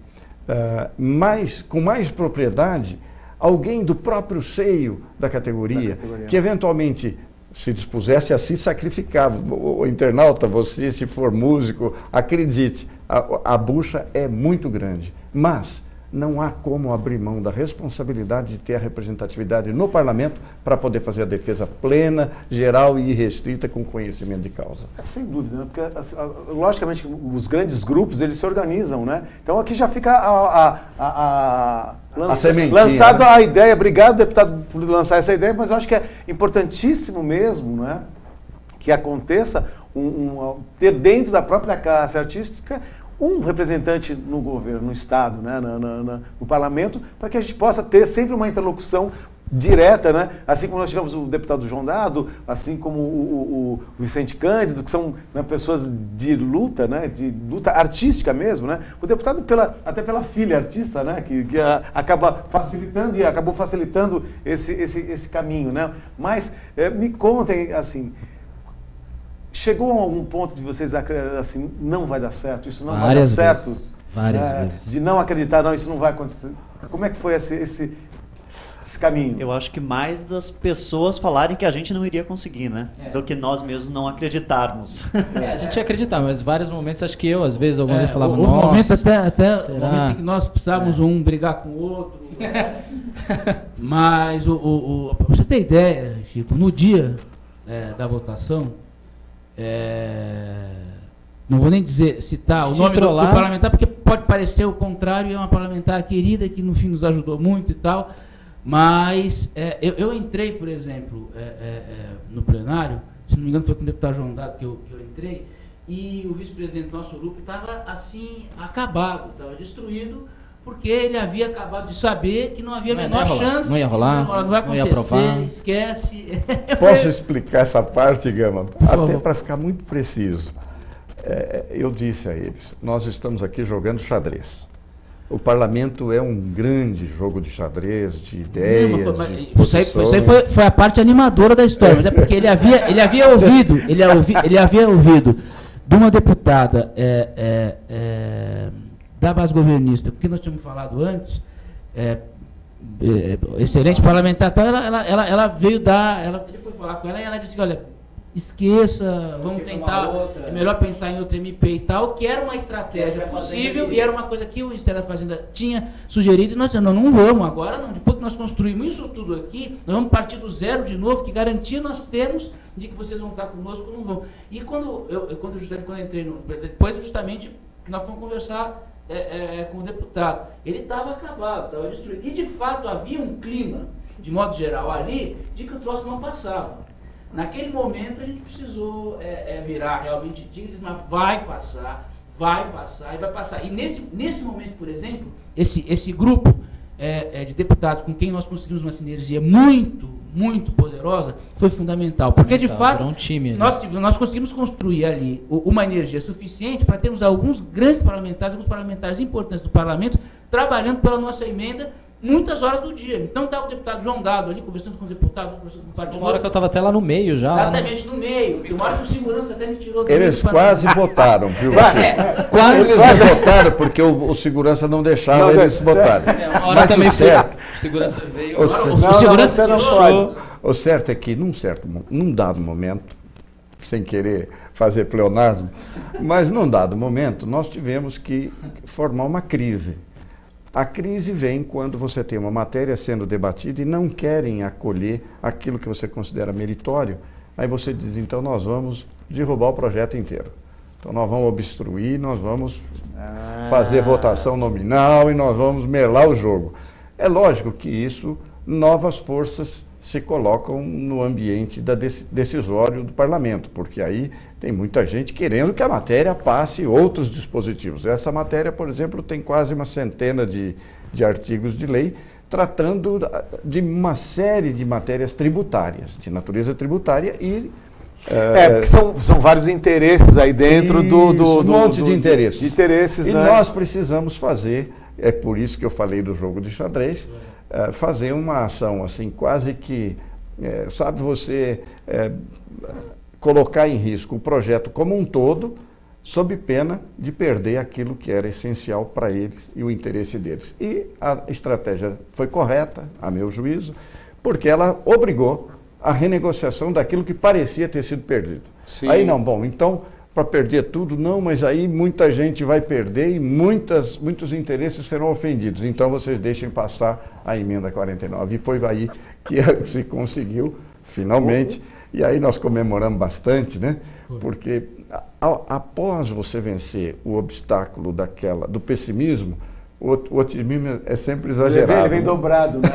com mais propriedade, alguém do próprio seio da categoria, que eventualmente se dispusesse a se sacrificar. O internauta, você, se for músico, acredite, a bucha é muito grande, mas não há como abrir mão da responsabilidade de ter a representatividade no parlamento para poder fazer a defesa plena, geral e irrestrita com conhecimento de causa. Sem dúvida, né? Porque logicamente os grandes grupos eles se organizam, né? Então aqui já fica lançado, né? A ideia. Obrigado, deputado, por lançar essa ideia, mas eu acho que é importantíssimo mesmo, né, que aconteça ter dentro da própria classe artística um representante no governo, no Estado, né, no parlamento, para que a gente possa ter sempre uma interlocução direta, né? Assim como nós tivemos o deputado João Dado, assim como o Vicente Cândido, que são, né, pessoas de luta, né, de luta artística mesmo, né? O deputado até pela filha artista, né, que acaba facilitando e acabou facilitando esse caminho, né? Mas me contem, assim, chegou a algum ponto de vocês assim, não vai dar certo, isso não vai dar certo? Várias vezes. De não acreditar, não, isso não vai acontecer. Como é que foi esse caminho? Eu acho que mais das pessoas falarem que a gente não iria conseguir, né? Do que nós mesmos não acreditarmos. A gente ia acreditar, mas vários momentos, acho que eu, às vezes, algumas vezes falava, houve um momento até será? O momento em que nós precisávamos um brigar com o outro. Mas, pra você ter ideia, Chico, no dia da votação, não vou nem citar o nome do parlamentar, porque pode parecer o contrário, é uma parlamentar querida que no fim nos ajudou muito e tal, mas eu entrei, por exemplo, no plenário, se não me engano foi com o deputado João Dado que eu entrei, e o vice-presidente do nosso grupo estava assim, acabado, estava destruído, porque ele havia acabado de saber que não havia a menor chance. Não ia rolar, não vai acontecer, não ia aprovar. Esquece. Posso explicar essa parte, Gama? Até para ficar muito preciso. Eu disse a eles, nós estamos aqui jogando xadrez. O parlamento é um grande jogo de xadrez, de ideias, de posições. Isso aí foi a parte animadora da história, mas é porque ele havia ouvido de uma deputada da base governista, porque nós tínhamos falado antes, excelente parlamentar, então ela veio ele foi falar com ela e ela disse, olha, esqueça, vamos tentar, é melhor pensar em outra MP e tal, que era uma estratégia possível e era uma coisa que o Ministério da Fazenda tinha sugerido, e nós dissemos, não vamos agora, não, depois que nós construímos isso tudo aqui, nós vamos partir do zero de novo, que garantia nós temos de que vocês vão estar conosco ou não vão. E quando eu entrei depois justamente nós fomos conversar com o deputado, ele estava acabado, estava destruído, e de fato havia um clima, de modo geral ali, de que o troço não passava. Naquele momento a gente precisou virar realmente tigres, mas vai passar e vai passar. E nesse momento, por exemplo, esse grupo de deputados com quem nós conseguimos uma sinergia muito, muito poderosa, foi fundamental. Porque, de fato, um time, nós conseguimos construir ali uma energia suficiente para termos alguns grandes parlamentares, alguns parlamentares importantes do parlamento, trabalhando pela nossa emenda, muitas horas do dia. Então estava o deputado João Dado ali, conversando com o deputado, conversando com o partido. Uma hora que eu estava até lá no meio já. Exatamente, no meio. Porque uma hora que o segurança até me tirou do Eles quase votaram, viu? Quase. Eles votaram porque o segurança não deixava eles votarem. Uma hora também o segurança veio. O segurança não pode. O certo é que, num dado momento, sem querer fazer pleonasmo, mas num dado momento, nós tivemos que formar uma crise. A crise vem quando você tem uma matéria sendo debatida e não querem acolher aquilo que você considera meritório. Aí você diz, então nós vamos derrubar o projeto inteiro. Então nós vamos obstruir, nós vamos fazer votação nominal e nós vamos melar o jogo. É lógico que isso, novas forças se colocam no ambiente decisório do parlamento, porque aí tem muita gente querendo que a matéria passe outros dispositivos. Essa matéria, por exemplo, tem quase uma centena de artigos de lei tratando de uma série de matérias tributárias, de natureza tributária e... porque são vários interesses aí dentro um monte de interesses. De interesses, e né? nós precisamos fazer, é por isso que eu falei do jogo de xadrez, fazer uma ação assim, quase que, sabe, você colocar em risco o projeto como um todo, sob pena de perder aquilo que era essencial para eles e o interesse deles. E a estratégia foi correta, a meu juízo, porque ela obrigou a renegociação daquilo que parecia ter sido perdido. Sim. Aí não, bom, então, para perder tudo, não, mas aí muita gente vai perder e muitos interesses serão ofendidos. Então vocês deixem passar a emenda 49. E foi aí que se conseguiu, finalmente. E aí nós comemoramos bastante, né? Porque após você vencer o obstáculo do pessimismo, o otimismo é sempre exagerado. Ele vem dobrado, né?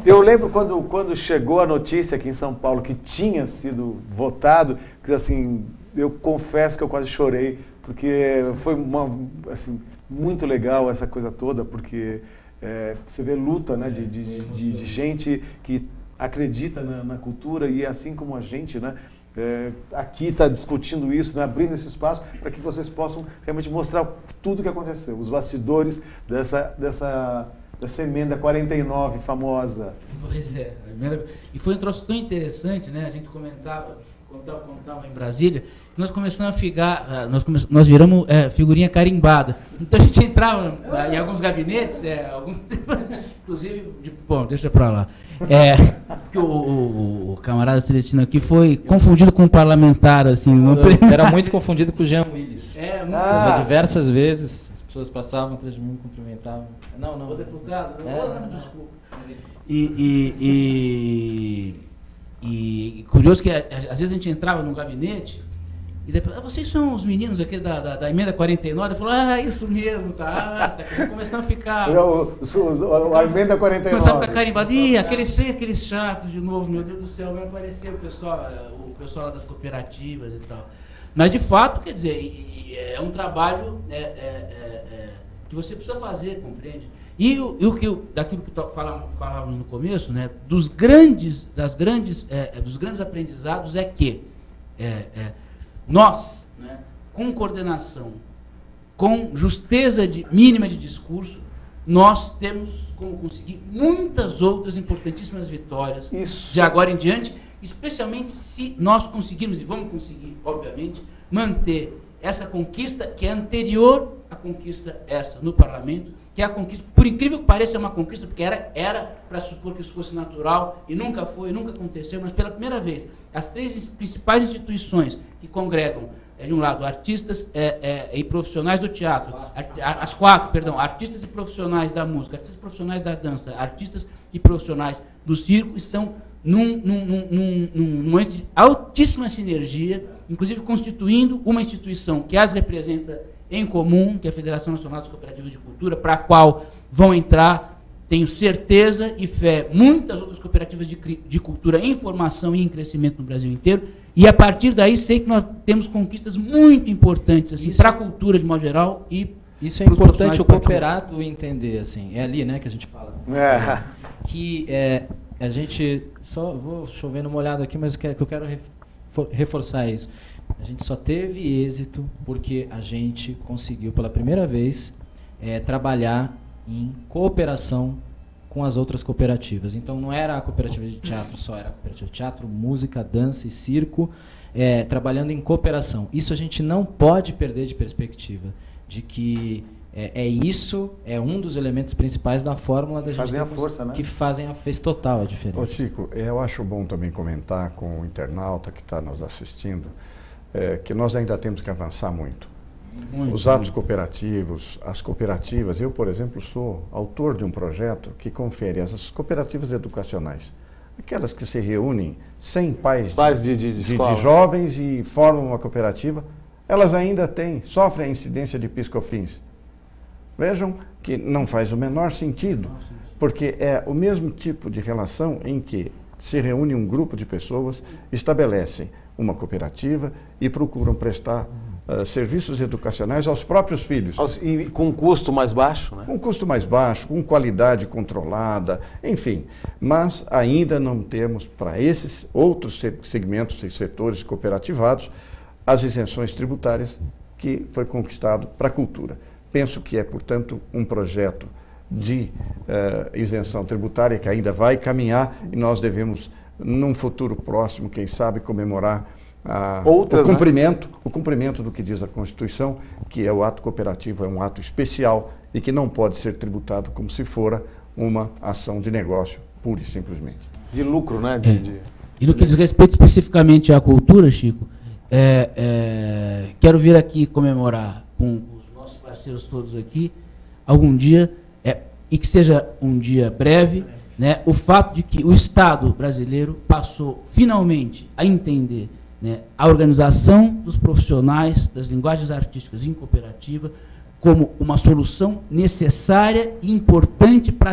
Eu lembro quando chegou a notícia aqui em São Paulo que tinha sido votado, que assim, eu confesso que eu quase chorei, porque foi muito legal essa coisa toda, porque você vê luta, né, de gente que acredita na cultura e assim como a gente, né, aqui está discutindo isso, né, abrindo esse espaço para que vocês possam realmente mostrar tudo o que aconteceu, os bastidores dessa emenda 49 famosa. Pois é, e foi um troço tão interessante, né? A gente contava em Brasília, nós começamos a ficar, nós viramos figurinha carimbada. Então a gente entrava em alguns gabinetes, inclusive, bom, deixa pra lá. Que o camarada Celestino aqui foi confundido com um parlamentar, assim. Era muito confundido com o Jean Willis. Diversas vezes as pessoas passavam atrás de mim, cumprimentavam. Não. O deputado? Não, desculpa. E curioso que às vezes a gente entrava num gabinete e depois, vocês são os meninos aqui da emenda 49? Eu falava, isso mesmo, tá começando a ficar... A emenda 49. Começava a ficar carimbado, aqueles chatos de novo, meu Deus do céu, vai aparecer o pessoal lá das cooperativas e tal. Mas de fato, quer dizer, é um trabalho que você precisa fazer, compreende? E daquilo que falávamos no começo, né, dos grandes aprendizados é que nós, né, com coordenação, com justeza mínima de discurso, nós temos como conseguir muitas outras importantíssimas vitórias de agora em diante, especialmente se nós conseguirmos, e vamos conseguir, obviamente, manter essa conquista que é anterior à conquista essa no parlamento, que é a conquista, por incrível que pareça, é uma conquista, porque era para supor que isso fosse natural, e nunca foi, nunca aconteceu, mas pela primeira vez, as 3 principais instituições que congregam, de um lado, artistas e profissionais do teatro, as 4, perdão, artistas e profissionais da música, artistas e profissionais da dança, artistas e profissionais do circo, estão num momento de altíssima sinergia, inclusive constituindo uma instituição que as representa em comum, que é a Federação Nacional das Cooperativas de Cultura, para a qual vão entrar, tenho certeza e fé, muitas outras cooperativas de cultura em formação e em crescimento no Brasil inteiro, e a partir daí sei que nós temos conquistas muito importantes assim, para a cultura de modo geral e isso é importante o cooperado entender, assim, é ali, né, que a gente fala. Que a gente, só vou chovendo molhado aqui, mas que eu quero reforçar isso. A gente só teve êxito porque a gente conseguiu pela primeira vez trabalhar em cooperação com as outras cooperativas. Então não era a cooperativa de teatro só, era a cooperativa de teatro, música, dança e circo, trabalhando em cooperação. Isso a gente não pode perder de perspectiva, de que isso é um dos elementos principais da fórmula da gente. Fazem a força, né? Que fez total a diferença. Ô Chico, eu acho bom também comentar com o internauta que está nos assistindo, que nós ainda temos que avançar muito. Os atos cooperativos, as cooperativas, eu, por exemplo, sou autor de um projeto que confere às cooperativas educacionais, aquelas que se reúnem 100 pais de jovens e formam uma cooperativa, elas ainda sofrem a incidência de PIS/COFINS. Vejam que não faz o menor sentido, porque é o mesmo tipo de relação em que se reúne um grupo de pessoas, estabelecem uma cooperativa e procuram prestar serviços educacionais aos próprios filhos. E com um custo mais baixo, né? Com um custo mais baixo, com qualidade controlada, enfim. Mas ainda não temos, para esses outros segmentos e setores cooperativados, as isenções tributárias que foi conquistado para a cultura. Penso que é, portanto, um projeto de isenção tributária que ainda vai caminhar e nós devemos, num futuro próximo, quem sabe, comemorar o cumprimento do que diz a Constituição, que é o ato cooperativo, é um ato especial e que não pode ser tributado como se fora uma ação de negócio, pura e simplesmente. De lucro, né? E no que diz respeito especificamente à cultura, Chico, quero vir aqui comemorar com os nossos parceiros todos aqui, algum dia, e que seja um dia breve, né, o fato de que o Estado brasileiro passou finalmente a entender, né, a organização dos profissionais das linguagens artísticas em cooperativa como uma solução necessária e importante para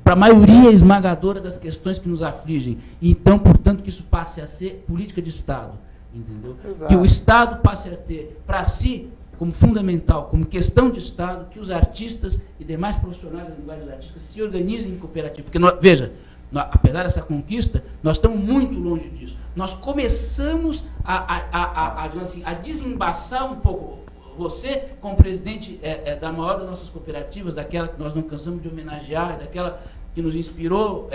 a maioria esmagadora das questões que nos afligem. E então, portanto, que isso passe a ser política de Estado. Entendeu? Que o Estado passe a ter para si, como fundamental, como questão de Estado, que os artistas e demais profissionais das linguagens artísticas se organizem em cooperativa. Porque, veja, apesar dessa conquista, nós estamos muito longe disso. Nós começamos a desembaçar um pouco. Você, como presidente da maior das nossas cooperativas, daquela que nós não cansamos de homenagear, daquela que nos inspirou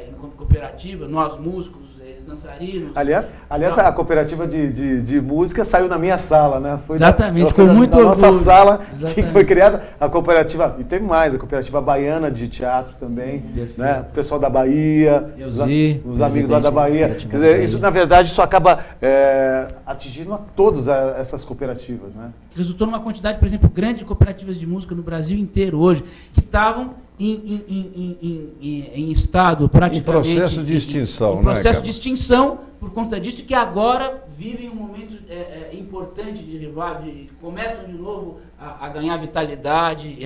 em cooperativa, nós músicos, dançarinos. Aliás, a cooperativa de música saiu na minha sala, né? Exatamente, com muito orgulho. Na nossa sala, que foi criada a cooperativa, e tem mais, a cooperativa baiana de teatro também, né? O pessoal da Bahia, os amigos lá da Bahia. Quer dizer, isso, na verdade, isso acaba atingindo a todas essas cooperativas, né? Resultou numa quantidade, por exemplo, grande de cooperativas de música no Brasil inteiro hoje, que estavam em estado praticamente... Em processo de extinção, em processo de extinção, por conta disso, que agora vivem um momento importante de revival, começam de novo a ganhar vitalidade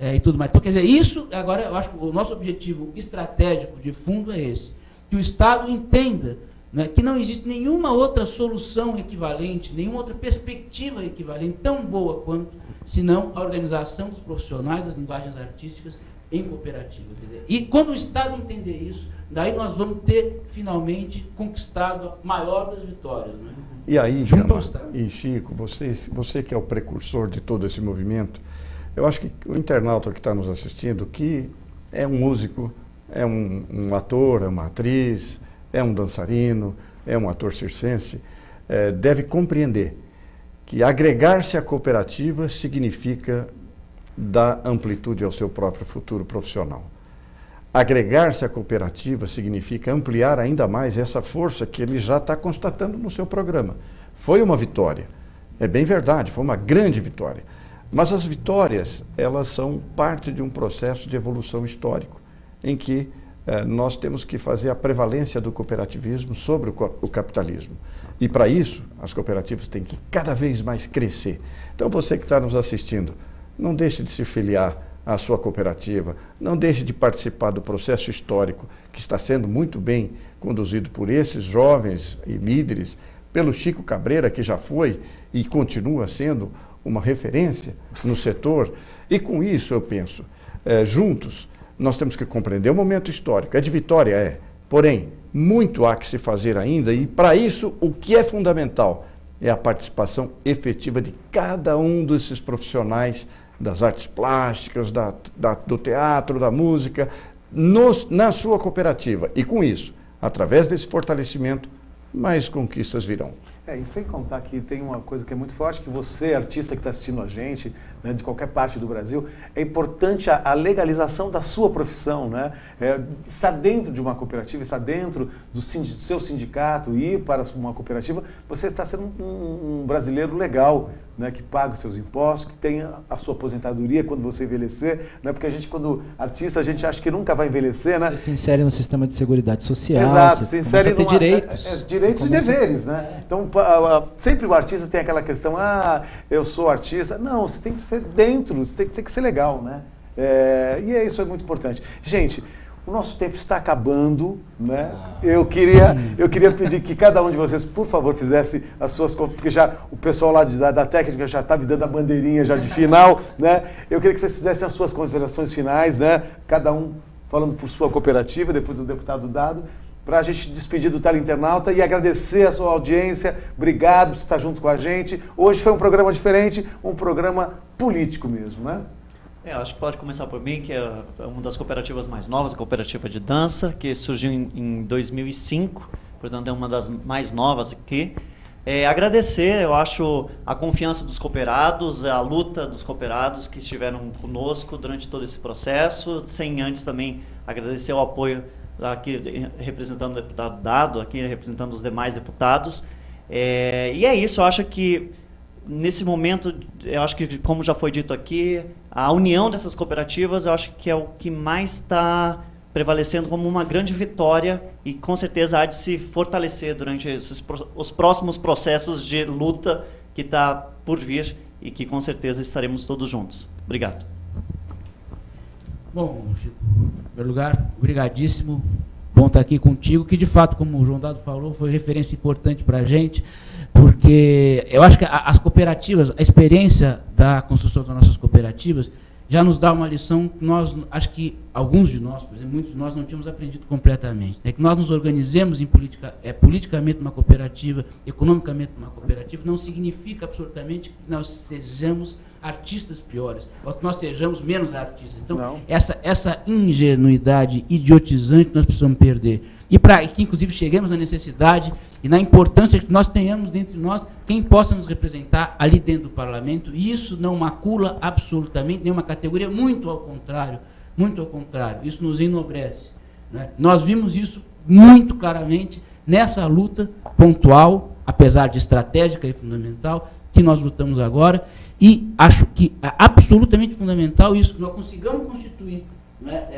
e tudo mais. Então, quer dizer, isso, agora, eu acho que o nosso objetivo estratégico de fundo é esse, que o Estado entenda, né, que não existe nenhuma outra solução equivalente, nenhuma outra perspectiva equivalente, tão boa quanto, senão a organização dos profissionais das linguagens artísticas em cooperativa. Quer dizer, e quando o Estado entender isso, daí nós vamos ter, finalmente, conquistado a maior das vitórias. Né? E aí, Gama, e Chico, você que é o precursor de todo esse movimento, eu acho que o internauta que está nos assistindo, que é um músico, é um ator, é uma atriz, é um dançarino, é um ator circense, deve compreender que agregar-se à cooperativa significa dar amplitude ao seu próprio futuro profissional. Agregar-se à cooperativa significa ampliar ainda mais essa força que ele já está constatando no seu programa. Foi uma vitória, é bem verdade, foi uma grande vitória. Mas as vitórias, elas são parte de um processo de evolução histórico, em que nós temos que fazer a prevalência do cooperativismo sobre o capitalismo. E para isso, as cooperativas têm que cada vez mais crescer. Então você que está nos assistindo, não deixe de se filiar à sua cooperativa, não deixe de participar do processo histórico que está sendo muito bem conduzido por esses jovens e líderes, pelo Chico Cabreira, que já foi e continua sendo uma referência no setor. E com isso eu penso, juntos, nós temos que compreender o momento histórico. É de vitória, porém, muito há que se fazer ainda, e para isso o que é fundamental é a participação efetiva de cada um desses profissionais das artes plásticas, do teatro, da música, na sua cooperativa. E com isso, através desse fortalecimento, mais conquistas virão. E sem contar que tem uma coisa que é muito forte, que você, artista que está assistindo a gente, né, de qualquer parte do Brasil, é importante a legalização da sua profissão, né? Estar dentro de uma cooperativa, estar dentro do seu sindicato, ir para uma cooperativa, você está sendo um brasileiro legal, né, que paga os seus impostos, que tem a sua aposentadoria quando você envelhecer, né? Porque a gente, quando artista, a gente acha que nunca vai envelhecer, né? Você se insere no sistema de seguridade social. Exato, se insere numa direitos. Direitos e deveres, né? Então, sempre o artista tem aquela questão, eu sou artista. Não, você tem que ser dentro, você tem que ser legal, né? E isso é muito importante. Gente, o nosso tempo está acabando, né? Eu queria pedir que cada um de vocês, por favor, fizesse as suas... Porque já o pessoal lá da técnica já está me dando a bandeirinha já de final, né? Eu queria que vocês fizessem as suas considerações finais, né? Cada um falando por sua cooperativa, depois o deputado Dado, para a gente despedir do teleinternauta e agradecer a sua audiência. Obrigado por estar junto com a gente. Hoje foi um programa diferente, um programa político mesmo, né? Acho que pode começar por mim, que é uma das cooperativas mais novas, a cooperativa de dança, que surgiu em 2005, portanto é uma das mais novas aqui. Agradecer, eu acho, a confiança dos cooperados, a luta dos cooperados que estiveram conosco durante todo esse processo, sem antes também agradecer o apoio aqui representando o deputado Dado, aqui representando os demais deputados. E é isso, eu acho que nesse momento, eu acho que, como já foi dito aqui, a união dessas cooperativas, eu acho que é o que mais está prevalecendo como uma grande vitória e, com certeza, há de se fortalecer durante os próximos processos de luta que está por vir e que, com certeza, estaremos todos juntos. Obrigado. Bom, Chico, em primeiro lugar, obrigadíssimo. Bom estar aqui contigo, que, de fato, como o João Dado falou, foi referência importante para a gente, porque eu acho que as cooperativas, a experiência da construção das nossas cooperativas já nos dá uma lição que nós, acho que alguns de nós, por exemplo, muitos de nós não tínhamos aprendido completamente. É que nós nos organizemos em politicamente numa cooperativa, economicamente numa cooperativa, não significa absolutamente que nós sejamos artistas piores, ou que nós sejamos menos artistas. Então, essa ingenuidade idiotizante nós precisamos perder. E para que, inclusive, cheguemos na necessidade e na importância de que nós tenhamos dentre nós quem possa nos representar ali dentro do parlamento. E isso não macula absolutamente nenhuma categoria, muito ao contrário, isso nos enobrece, né? Nós vimos isso muito claramente nessa luta pontual, apesar de estratégica e fundamental, que nós lutamos agora, e acho que é absolutamente fundamental isso, que nós consigamos constituir, né,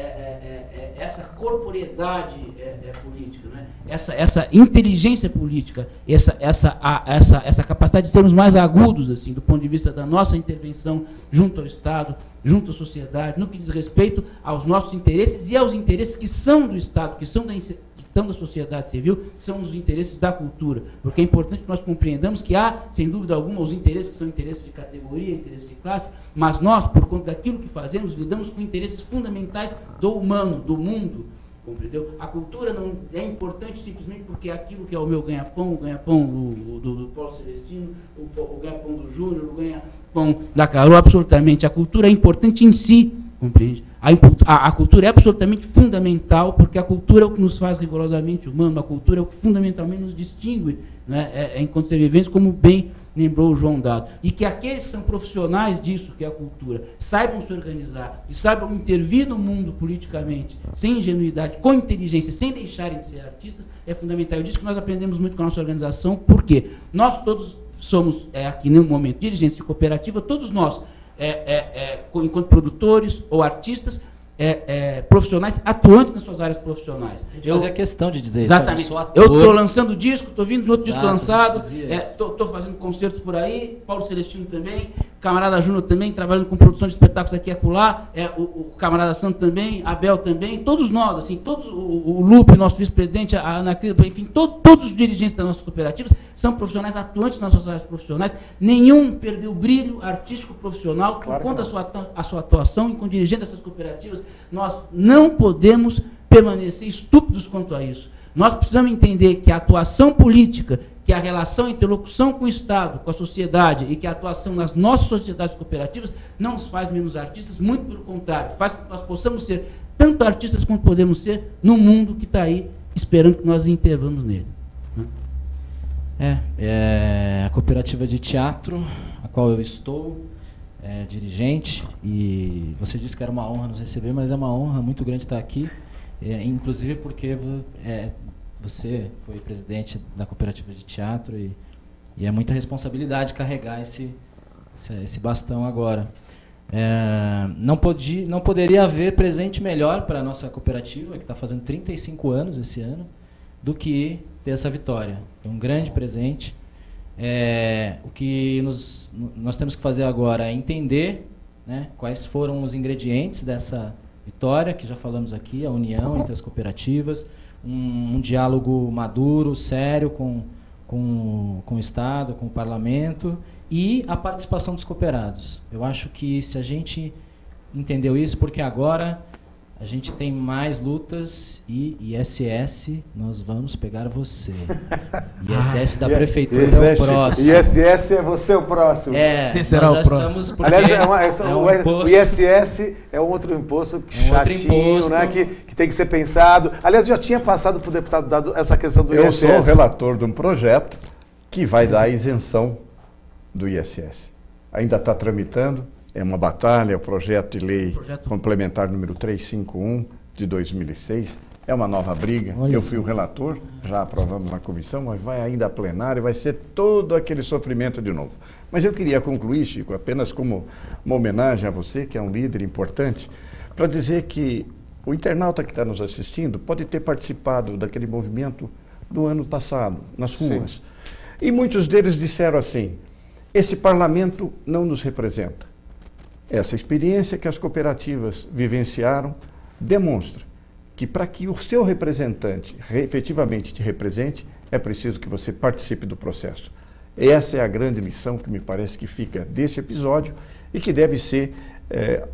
essa corporeidade política, né, essa inteligência política, essa capacidade de sermos mais agudos, assim, do ponto de vista da nossa intervenção junto ao Estado, junto à sociedade, no que diz respeito aos nossos interesses e aos interesses que são do Estado, que são da sociedade civil, são os interesses da cultura, porque é importante que nós compreendamos que há, sem dúvida alguma, os interesses que são interesses de categoria, interesses de classe, mas nós, por conta daquilo que fazemos, lidamos com interesses fundamentais do humano, do mundo, compreendeu? A cultura não é importante simplesmente porque é aquilo que é o meu ganha-pão, o ganha-pão do Paulo Celestino, o ganha-pão do Júnior, o ganha-pão da Carol, absolutamente. A cultura é importante em si, compreende? A cultura é absolutamente fundamental, porque a cultura é o que nos faz rigorosamente humanos, a cultura é o que fundamentalmente nos distingue, né, enquanto ser viventes, como bem lembrou o João Dado. E que aqueles que são profissionais disso, que é a cultura, saibam se organizar e saibam intervir no mundo politicamente, sem ingenuidade, com inteligência, sem deixarem de ser artistas, é fundamental. Eu disse que nós aprendemos muito com a nossa organização, porque nós todos somos, aqui no momento, dirigentes de cooperativa, todos nós, enquanto produtores ou artistas, profissionais atuantes nas suas áreas profissionais. Eu fazia questão de dizer exatamente. isso. Eu estou lançando disco, estou vindo de outro disco lançado, estou fazendo concertos por aí, Paulo Celestino também, camarada Júnior também, trabalhando com produção de espetáculos aqui e acolá, o camarada Santo também, Abel também, todos nós, assim, todos, o Lupe, nosso vice-presidente, a Ana Cris, enfim, todos os dirigentes das nossas cooperativas são profissionais atuantes nas suas áreas profissionais, nenhum perdeu o brilho artístico profissional por conta da sua atuação e com dirigente dessas cooperativas. Nós não podemos permanecer estúpidos quanto a isso. Nós precisamos entender que a atuação política, que a relação, a interlocução com o Estado, com a sociedade e que a atuação nas nossas sociedades cooperativas não nos faz menos artistas, muito pelo contrário, faz com que nós possamos ser tanto artistas quanto podemos ser no mundo que está aí esperando que nós intervamos nele. A cooperativa de teatro, a qual eu estou dirigente, e você disse que era uma honra nos receber, mas é uma honra muito grande estar aqui, inclusive porque você foi presidente da cooperativa de teatro e é muita responsabilidade carregar esse bastão agora. Não poderia haver presente melhor para a nossa cooperativa, que está fazendo 35 anos esse ano, do que ter essa vitória. É um grande presente. O que nós temos que fazer agora é entender, né, quais foram os ingredientes dessa vitória, que já falamos aqui, a união entre as cooperativas, um diálogo maduro, sério com o Estado, com o Parlamento e a participação dos cooperados. Eu acho que se a gente entendeu isso, porque agora a gente tem mais lutas e ISS, nós vamos pegar você. ISS da prefeitura é o próximo. ISS é você o próximo. Será o próximo. Aliás, o ISS é outro imposto chatinho, né, que tem que ser pensado. Aliás, já tinha passado para o deputado Dado essa questão do ISS. Eu sou o relator de um projeto que vai dar a isenção do ISS. Ainda está tramitando. É uma batalha, o projeto de lei complementar número 351 de 2006. É uma nova briga. Eu fui o relator, já aprovamos na comissão, mas vai ainda a plenário, vai ser todo aquele sofrimento de novo. Mas eu queria concluir, Chico, apenas como uma homenagem a você, que é um líder importante, para dizer que o internauta que está nos assistindo pode ter participado daquele movimento do ano passado, nas ruas. Sim. E muitos deles disseram assim: esse parlamento não nos representa. Essa experiência que as cooperativas vivenciaram demonstra que para que o seu representante efetivamente te represente, é preciso que você participe do processo. Essa é a grande lição que me parece que fica desse episódio e que deve ser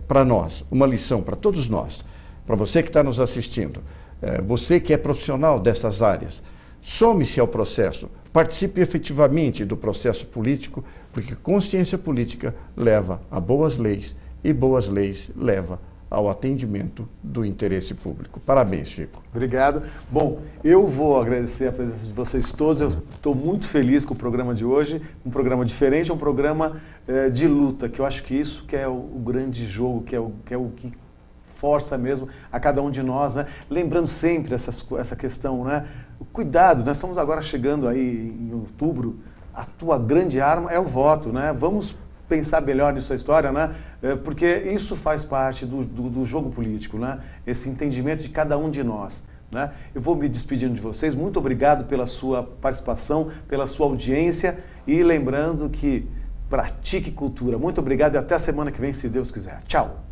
para nós, uma lição para todos nós, para você que está nos assistindo, você que é profissional dessas áreas, some-se ao processo, participe efetivamente do processo político, porque consciência política leva a boas leis e boas leis leva ao atendimento do interesse público. Parabéns, Chico. Obrigado. Bom, eu vou agradecer a presença de vocês todos. Eu estou muito feliz com o programa de hoje, um programa diferente, um programa de luta, que eu acho que isso que é o grande jogo, que é o que força mesmo a cada um de nós, né? Lembrando sempre essa questão, né? Cuidado, nós estamos agora chegando aí em outubro, a tua grande arma é o voto, né? Vamos pensar melhor nisso a história, né? Porque isso faz parte do jogo político, né? Esse entendimento de cada um de nós, né? Eu vou me despedindo de vocês, muito obrigado pela sua participação, pela sua audiência e lembrando que pratique cultura. Muito obrigado e até a semana que vem, se Deus quiser. Tchau!